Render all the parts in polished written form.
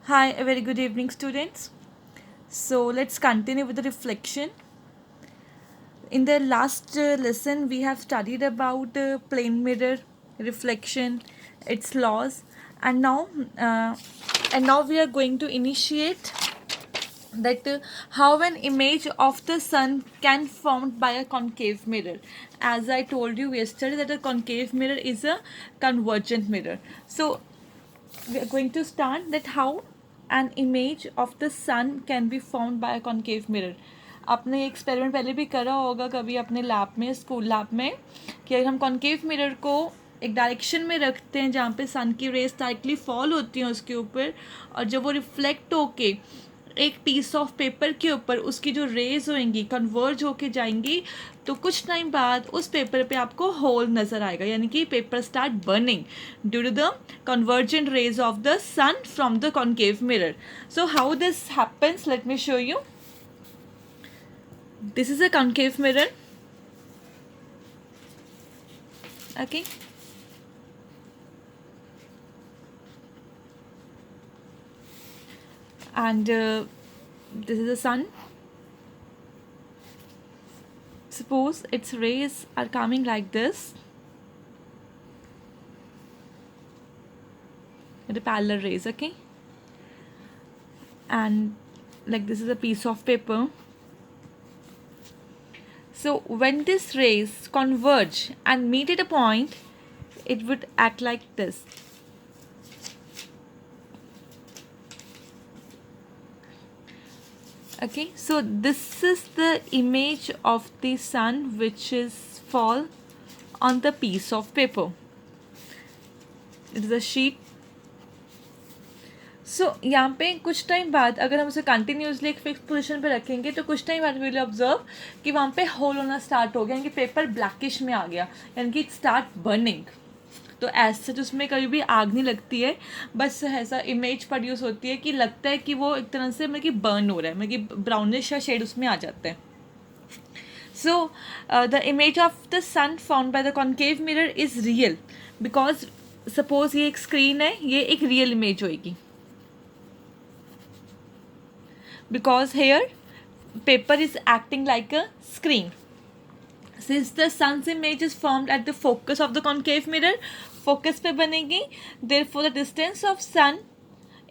Hi, a very good evening, students. So let's continue with the reflection. In the last lesson, we have studied about plane mirror, reflection, its laws, and uh, now we are going to initiate that how an image of the sun can formed by a concave mirror. As I told you yesterday, that a concave mirror is a convergent mirror. So we are going to start that how an image of the sun can be formed by a concave mirror. आपने experiment पहले भी करा होगा कभी अपने lab में, school lab में, कि अगर हम कॉन्केव मिरर को एक डायरेक्शन में रखते हैं जहाँ पे सन की रेस डायरेक्टली फॉल होती हैं उसके ऊपर, और जब वो रिफ्लेक्ट होके एक पीस ऑफ पेपर के ऊपर उसकी जो रेज होंगी कन्वर्ज होके जाएंगी, तो कुछ टाइम बाद उस पेपर पे आपको होल नज़र आएगा, यानी कि paper start burning due to the convergent rays of the sun from the concave mirror. So how this happens, let me show you. This is a concave mirror. Okay. And this is the sun. Suppose its rays are coming like this. The parallel rays, okay? And like this is a piece of paper. So when these rays converge and meet at a point, it would act like this. Okay, so this is the image of the sun which is fall on the piece of paper. It is a sheet. सो यहाँ पे कुछ time बाद अगर हम उसे continuously एक fix position पे रखेंगे तो कुछ टाइम बाद विल ऑब्जर्व कि वहाँ पे होल होना स्टार्ट हो गया, यानी कि पेपर ब्लैकिश में आ गया, यानी कि इट स्टार्ट बर्निंग. तो ऐसे तो उसमें कभी भी आग नहीं लगती है, बस ऐसा इमेज प्रोड्यूस होती है कि लगता है कि वो एक तरह से मतलब कि बर्न हो रहा है, मतलब कि ब्राउनिश या शेड उसमें आ जाता है. So the image of the sun found by the concave mirror is real because suppose ये एक स्क्रीन है, ये एक रियल इमेज होएगी because here paper is acting like a screen. Since the sun's image is formed at the focus of the concave mirror, focus पे बनेगी, therefore the distance of sun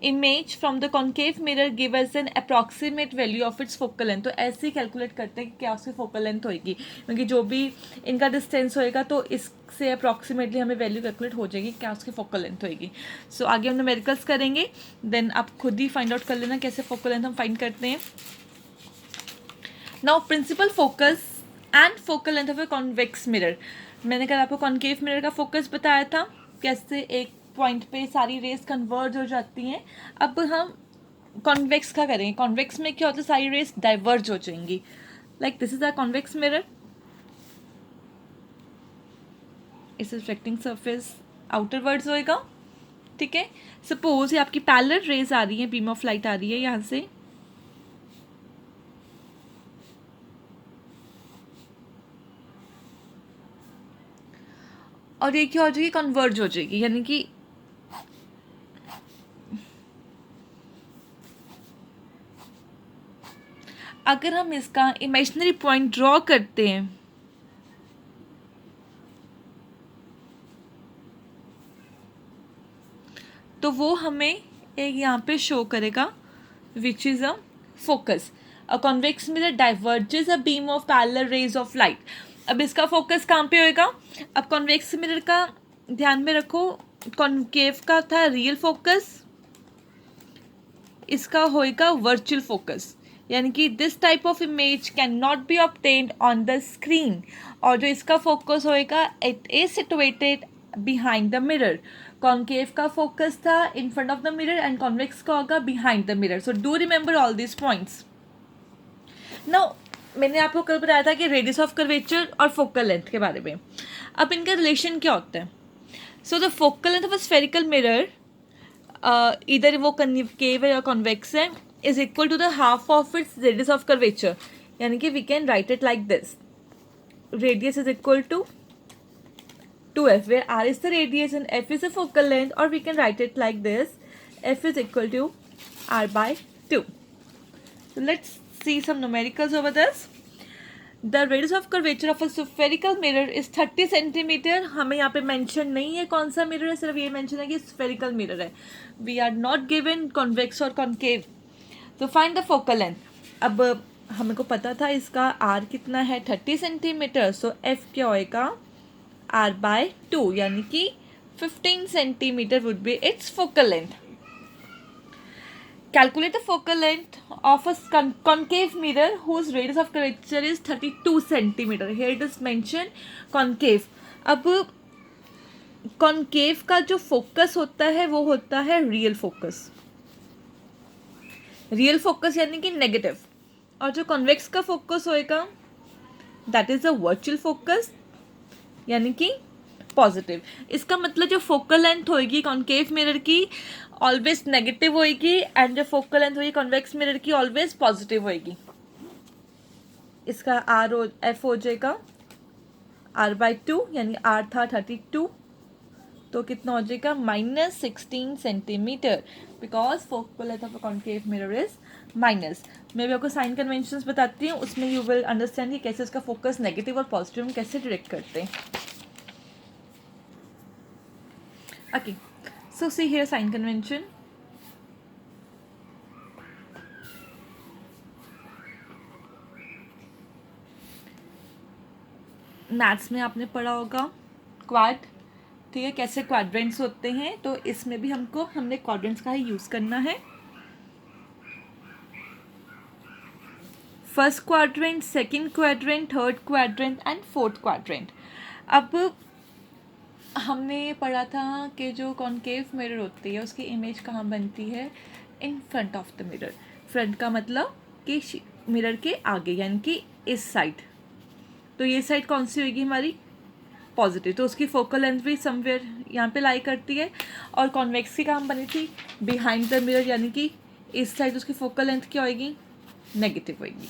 image from the concave mirror give us an approximate value of its focal length. तो ऐसे ही calculate करते हैं कि क्या उसकी focal length होएगी, क्योंकि जो भी इनका डिस्टेंस होएगा तो इससे अप्रॉक्सीमेटली हमें वैल्यू कैलकुलेट हो जाएगी क्या उसकी फोकल लेंथ होएगी. सो आगे हम न्यूमेरिकल्स करेंगे, देन आप खुद ही फाइंड आउट कर लेना कैसे फोकल लेंथ हम फाइंड करते हैं. Now principal focus and focal length of a convex mirror. मैंने कल आपको कॉन्केव मिरर का फोकस बताया था, कैसे एक पॉइंट पे सारी रेस कन्वर्ज हो जाती हैं. अब हम कॉन्वेक्स का करेंगे. कॉन्वेक्स में क्या होता है, सारी रेस डाइवर्ज हो जाएंगी. Like this is a convex mirror, it's reflecting surface outwards होएगा. ठीक है, सपोज ये आपकी पैरेलल रेज आ रही है, बीम ऑफ लाइट आ रही है यहाँ से, और ये क्या हो जाएगी, कन्वर्ज हो जाएगी, यानी कि अगर हम इसका इमेजिनरी पॉइंट ड्रॉ करते हैं तो वो हमें एक यहाँ पे शो करेगा which is a focus. A convex mirror diverges a beam of parallel raise of light. अब इसका फोकस कहाँ पे होएगा. अब कॉन्वेक्स मिरर का ध्यान में रखो, कॉन्केव का था रियल फोकस, इसका होएगा वर्चुअल फोकस, यानी कि this type of image can not be obtained on the screen. और जो इसका फोकस होएगा it is situated behind the mirror. Concave का फोकस था in front of the mirror and convex का होगा behind the mirror. So do remember all this points. Now मैंने आपको कल बताया था कि रेडियस ऑफ कर्वेचर और फोकल लेंथ के बारे में. अब इनका रिलेशन क्या होता है. So the focal length of a spherical mirror, इधर वो कन्केव है या कॉन्वेक्स है, is equal to the half of its radius of curvature, यानी कि we can write it like this. Radius is equal to 2f, where r is the radius and f is the focal length, or we can write it like this: f is equal to r/2. So let's see some numericals over this. The radius of curvature of a spherical mirror is 30 centimetre. हमें यहाँ पे mention नहीं है कौन सा mirror है, सिर्फ ये मेंशन है कि स्फेरिकल मिरर है. We are not given convex और कॉन्केव. तो फाइंड द फोकल लेंथ. अब हमें को पता था इसका r कितना है 30 सेंटीमीटर. सो f क्या होएगा r/2 यानी कि 15 centimetre would be it's focal length. Calculate the focal length of a concave mirror whose radius of curvature is 32 centimeter. Here it is mentioned concave. अब concave का जो फोकस होता है वो होता है रियल फोकस. रियल फोकस यानी कि नेगेटिव. और जो कॉन्वेक्स का फोकस होएगा that is a virtual focus यानी कि पॉजिटिव. इसका मतलब जो फोकल लेंथ होएगी कॉन्केव मिरर की ऑलवेज नेगेटिव होएगी एंड जो फोकल लेंथ होगी कॉन्वेक्स मिरर की ऑलवेज पॉजिटिव होएगी. इसका f हो जाएगा r/2 यानी r था 32 तो कितना हो जाएगा -16 centimetre because focal length of a concave mirror is minus. मैं भी आपको साइन कन्वेंशंस बताती हूँ, उसमें यू विल अंडरस्टैंड कि कैसे इसका फोकस नेगेटिव और पॉजिटिव हम कैसे डायरेक्ट करते हैं. Okay, so see here sign convention. Maths में आपने पढ़ा होगा क्वाड, ठीक है, कैसे क्वाड्रेंट्स होते हैं. तो इसमें भी हमने क्वाड्रेंट्स का ही यूज़ करना है. First quadrant, second quadrant, third quadrant and fourth quadrant. अब हमने पढ़ा था कि जो कॉन्केव मिरर होती है उसकी इमेज कहाँ बनती है in front of the mirror. Front का मतलब कि मिरर के आगे यानी कि इस साइड. तो ये साइड कौन सी होगी हमारी पॉजिटिव. तो उसकी फोकल लेंथ भी समवेयर यहाँ पे लाई करती है. और कॉन्वेक्स की कहाँ बनी थी बिहाइंड द मिरर यानी कि इस साइड. उसकी फोकल लेंथ क्या होएगी नेगेटिव होएगी.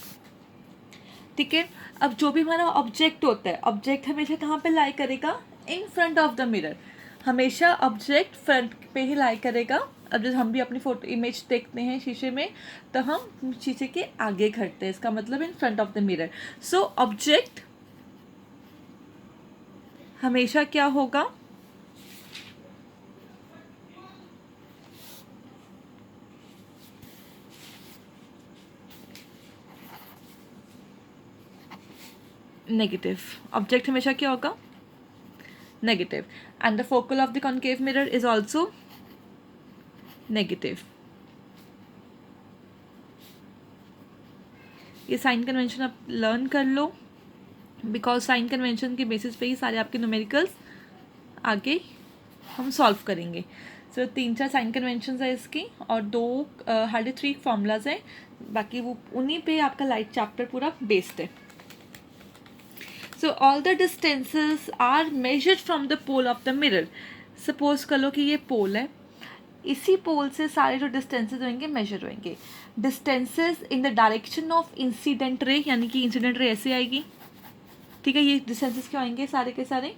ठीक है. अब जो भी हमारा ऑब्जेक्ट होता है ऑब्जेक्ट हमेशा कहाँ पे लाई करेगा in front of the mirror. हमेशा ऑब्जेक्ट फ्रंट पे ही लाई करेगा. अब जब हम भी अपनी फोटो इमेज देखते हैं शीशे में तो हम शीशे के आगे खड़ते हैं. इसका मतलब in front of the mirror. So object हमेशा क्या होगा नेगेटिव. ऑब्जेक्ट हमेशा क्या होगा negative and the focal of the concave mirror is also negative. ये साइन कन्वेंशन आप लर्न कर लो बिकॉज साइन कन्वेंशन के बेसिस पे ही सारे आपके न्यूमेरिकल्स आगे हम सॉल्व करेंगे. सो 3-4 साइन कन्वेंशन है इसकी और 2 हार्डली 3 फॉर्मूलाज हैं. बाकी वो उन्हीं पे आपका लाइट चैप्टर पूरा बेस्ड है. So all the distances are measured from the pole of the mirror. Suppose कर लो कि ये पोल है, इसी पोल से सारे जो डिस्टेंसेस होंगे मेजर होंगे. Distances in the direction of incident ray यानी कि इंसिडेंट रे ऐसे आएगी. ठीक है. ये डिस्टेंसेस क्या होंगे सारे के सारे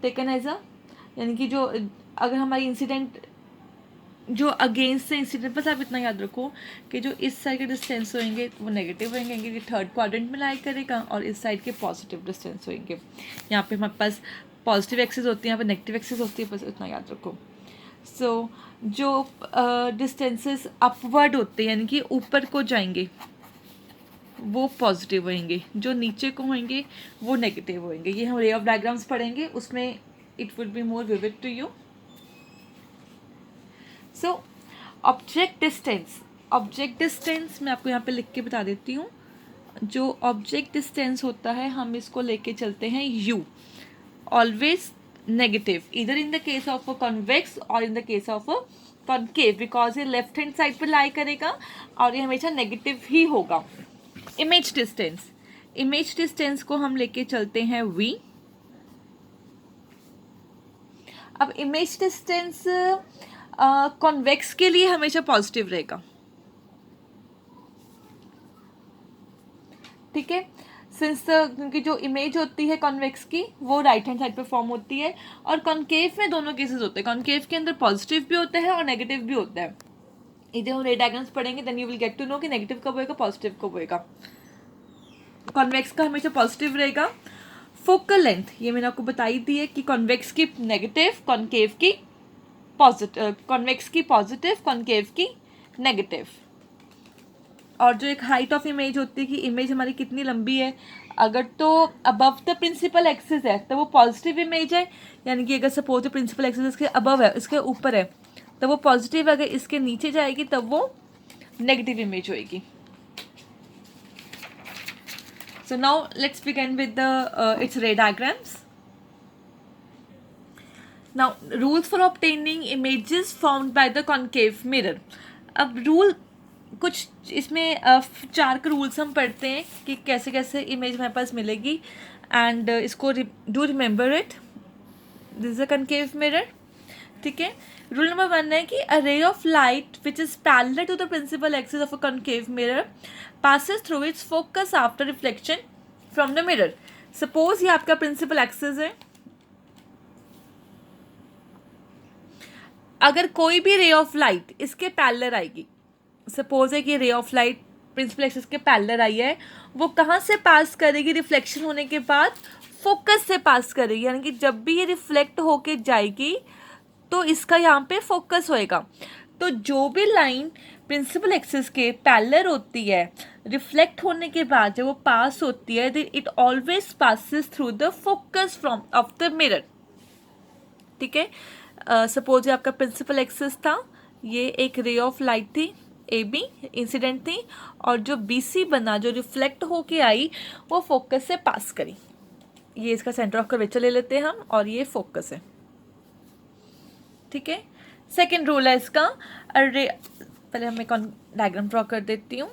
टेकन एज अ यानी कि जो अगर हमारी इंसिडेंट जो अगेंस्ट से इंसिडेंट, बस आप इतना याद रखो कि जो इस साइड के डिस्टेंस होंगे वो नेगेटिव होंगे क्योंकि थर्ड क्वाड्रेंट में लाई करेगा और इस साइड के पॉजिटिव डिस्टेंस होंगे. यहाँ पे हमारे पास पॉजिटिव एक्सिस होती है, यहाँ पे नेगेटिव एक्सिस होती है, बस इतना याद रखो. सो जो डिस्टेंसेस अपवर्ड होते हैं यानी कि ऊपर को जाएंगे वो पॉजिटिव होंगे, जो नीचे को होंगे वो नेगेटिव होंगे. ये हम रे ऑफ डायग्राम्स पढ़ेंगे, उसमें it will be more vivid to you. So object distance मैं आपको यहाँ पे लिख के बता देती हूँ. जो ऑब्जेक्ट डिस्टेंस होता है हम इसको लेके चलते हैं u, ऑलवेज नेगेटिव, इधर in the case of a convex और in the case of a concave because ये लेफ्ट हैंड साइड पर लाई करेगा और ये हमेशा नेगेटिव ही होगा. इमेज डिस्टेंस को हम लेके चलते हैं v. अब इमेज डिस्टेंस कॉन्वेक्स के लिए हमेशा पॉजिटिव रहेगा. ठीक है. सिंस क्योंकि जो इमेज होती है कॉन्वेक्स की वो राइट हैंड साइड पे फॉर्म होती है, और कॉन्केव में दोनों केसेस होते हैं. कॉन्केव के अंदर पॉजिटिव भी होता है और नेगेटिव भी होता है. इधर हम रे डायग्राम्स पढ़ेंगे, then you will get to know कि नेगेटिव कब होएगा, पॉजिटिव कब होएगा. कॉन्वेक्स का हमेशा पॉजिटिव रहेगा. फोकल लेंथ ये मैंने आपको बताई दी है कि कॉन्वेक्स की नेगेटिव, कॉन्केव की पॉजिटिव, कॉन्वेक्स की पॉजिटिव, कॉन्केव की नेगेटिव. और जो एक हाइट ऑफ इमेज होती है कि इमेज हमारी कितनी लंबी है, अगर तो अबव द प्रिंसिपल एक्सिस है तो वो पॉजिटिव इमेज है, यानी कि अगर सपोज प्रिंसिपल एक्सिस इसके अबव है, इसके ऊपर है, तब वो पॉजिटिव. अगर इसके नीचे जाएगी तब वो नेगेटिव इमेज होएगी. So now let's begin with the its ray diagrams. Now rules for obtaining images formed by the concave mirror. अब रूल कुछ इसमें 4 रूल्स हम पढ़ते हैं कि कैसे कैसे इमेज हमारे पास मिलेगी. एंड इसको do remember it. This is a concave mirror. ठीक है. रूल नंबर 1 है कि a ray of light which is parallel to the principal axis of a concave mirror passes through its focus after reflection from the mirror. Suppose ये आपका principal axis है. अगर कोई भी रे ऑफ लाइट इसके parallel आएगी, suppose है कि ray of light principal axis के पैरेलल आई है, वो कहाँ से पास करेगी रिफ्लेक्शन होने के बाद? फोकस से पास करेगी. यानी कि जब भी ये रिफ्लेक्ट होके जाएगी तो इसका यहाँ पे फोकस होएगा. तो जो भी लाइन प्रिंसिपल एक्सिस के पैरेलल होती है, रिफ्लेक्ट होने के बाद जब वो पास होती है, it always passes through the focus from of the mirror. ठीक है. सपोज ये आपका प्रिंसिपल एक्सिस था, ये एक रे ऑफ लाइट थी, ए बी इंसिडेंट थी, और जो बी सी बना, जो रिफ्लेक्ट होके आई, वो फोकस से पास करी. ये इसका सेंटर ऑफ कर्वेचर ले लेते हैं हम, और ये फोकस है. ठीक है. सेकेंड रूल है इसका, अरे पहले हम एक डायग्राम ड्रॉ कर देती हूँ.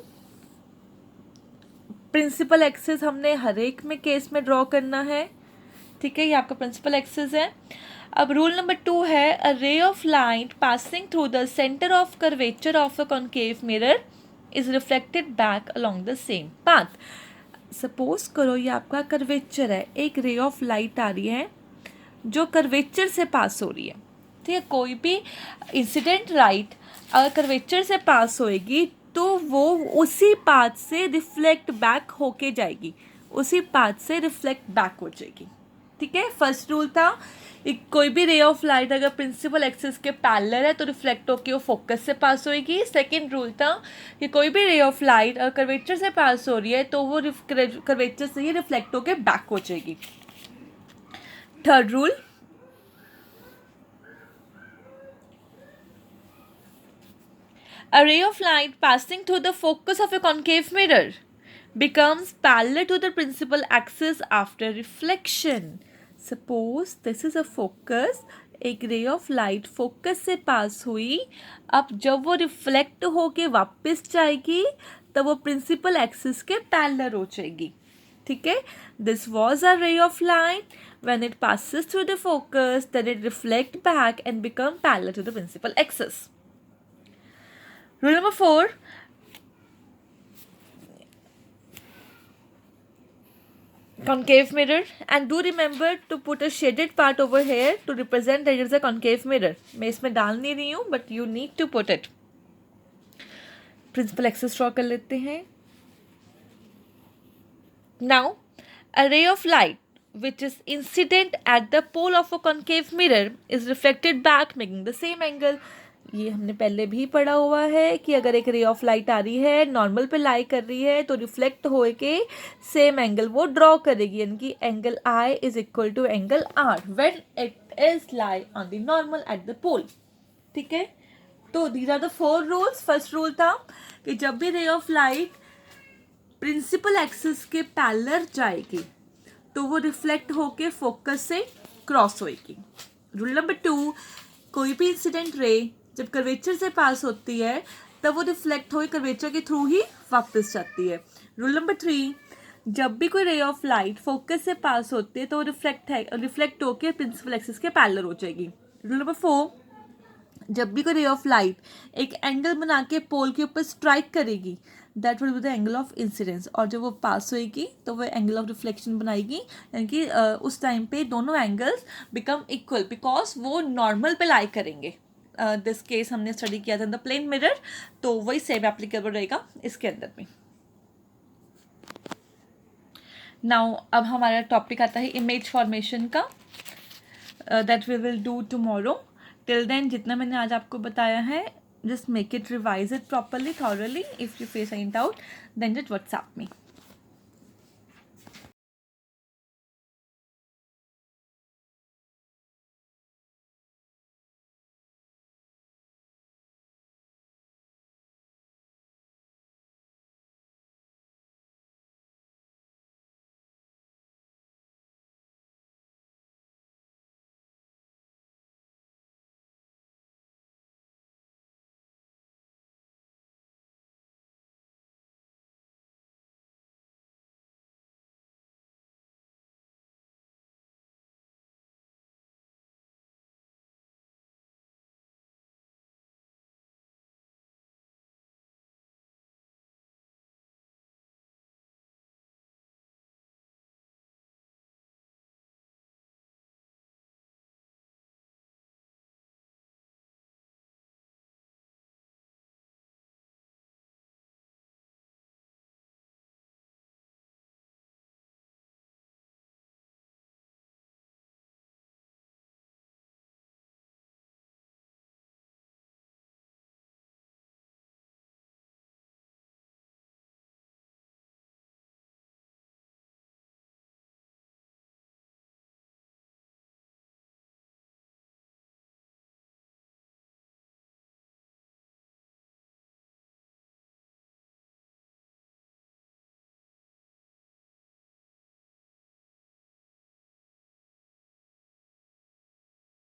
प्रिंसिपल एक्सिस हमने हर एक में केस में ड्रॉ करना है. ठीक है. ये आपका प्रिंसिपल एक्सिस है. अब रूल नंबर 2 है, a ray of light passing through the centre of curvature of a concave mirror is reflected back along the same path. Suppose करो ये आपका कर्वेचर है, एक रे ऑफ लाइट आ रही है जो कर्वेचर से पास हो रही है. ठीक है. कोई भी इंसिडेंट लाइट अगर कर्वेचर से पास होएगी तो वो उसी पाथ से रिफ्लेक्ट बैक होके जाएगी, उसी पाथ से रिफ्लेक्ट बैक हो जाएगी. ठीक है. फर्स्ट रूल था कोई भी रे ऑफ लाइट अगर प्रिंसिपल एक्सिस के पैरेलल है तो रिफ्लेक्ट होके वो फोकस से पास होएगी. सेकेंड रूल था कि कोई भी रे ऑफ लाइट अगर कर्वेचर से पास हो रही है तो वो कर्वेचर से ही रिफ्लेक्ट होके बैक हो जाएगी. Third rule, a ray of light passing through the focus of a concave mirror becomes parallel to the principal axis after reflection. Suppose this is a focus, एक रे ऑफ लाइट फोकस से पास हुई, अब जब वो reflect होके वापस जाएगी तब वो प्रिंसिपल एक्सिस के पैरेलल हो जाएगी. ठीक है. This was a ray of light, when it passes through the focus then it reflect back and become parallel to the principal axis. Rule number 4, concave mirror, and do remember to put a shaded part over here to represent that it is a concave mirror. मैं इसमें डाल नहीं रही हूँ, but you need to put it. Principal axis draw कर लेते हैं. Now, a ray of light which is incident at the pole of a concave mirror is reflected back making the same angle. ये हमने पहले भी पढ़ा हुआ है कि अगर एक रे ऑफ लाइट आ रही है, नॉर्मल पे लाई कर रही है, तो रिफ्लेक्ट हो के सेम एंगल वो ड्रॉ करेगी. यानी कि angle i is equal to angle r when it is lie on the normal at the pole. ठीक है. तो these are the 4 rules. First rule था कि जब भी ray of light principal axis के पैरेलल जाएगी तो वो रिफ्लेक्ट होके फोकस से क्रॉस होएगी. रूल नंबर 2, कोई भी इंसिडेंट रे जब कर्वेचर से पास होती है तब वो रिफ्लेक्ट होकर कर्वेचर के थ्रू ही वापस जाती है. रूल नंबर 3, जब भी कोई रे ऑफ लाइट फोकस से पास होती है तो वो रिफ्लेक्ट होकर प्रिंसिपल एक्सिस के पैरेलल हो जाएगी. रूल नंबर 4, जब भी कोई रे ऑफ लाइट एक एंगल बना के पोल के ऊपर स्ट्राइक करेगी that will be the angle of incidence. और जब वो पास होएगी तो वो एंगल ऑफ रिफ्लेक्शन बनाएगी, यानी कि उस टाइम पे दोनों एंगल्स बिकम इक्वल बिकॉज वो नॉर्मल पे लाई करेंगे। दिस केस हमने स्टडी किया था इन द प्लेन मिरर, तो वही सेम एप्लीकेबल रहेगा इसके अंदर में। नाउ अब हमारा टॉपिक आता है इमेज फॉर्मेशन का, that we will do tomorrow. Till then जितना मैंने आज आपको बताया है, just make it, revise it properly, thoroughly. If you face any doubt, then just WhatsApp me.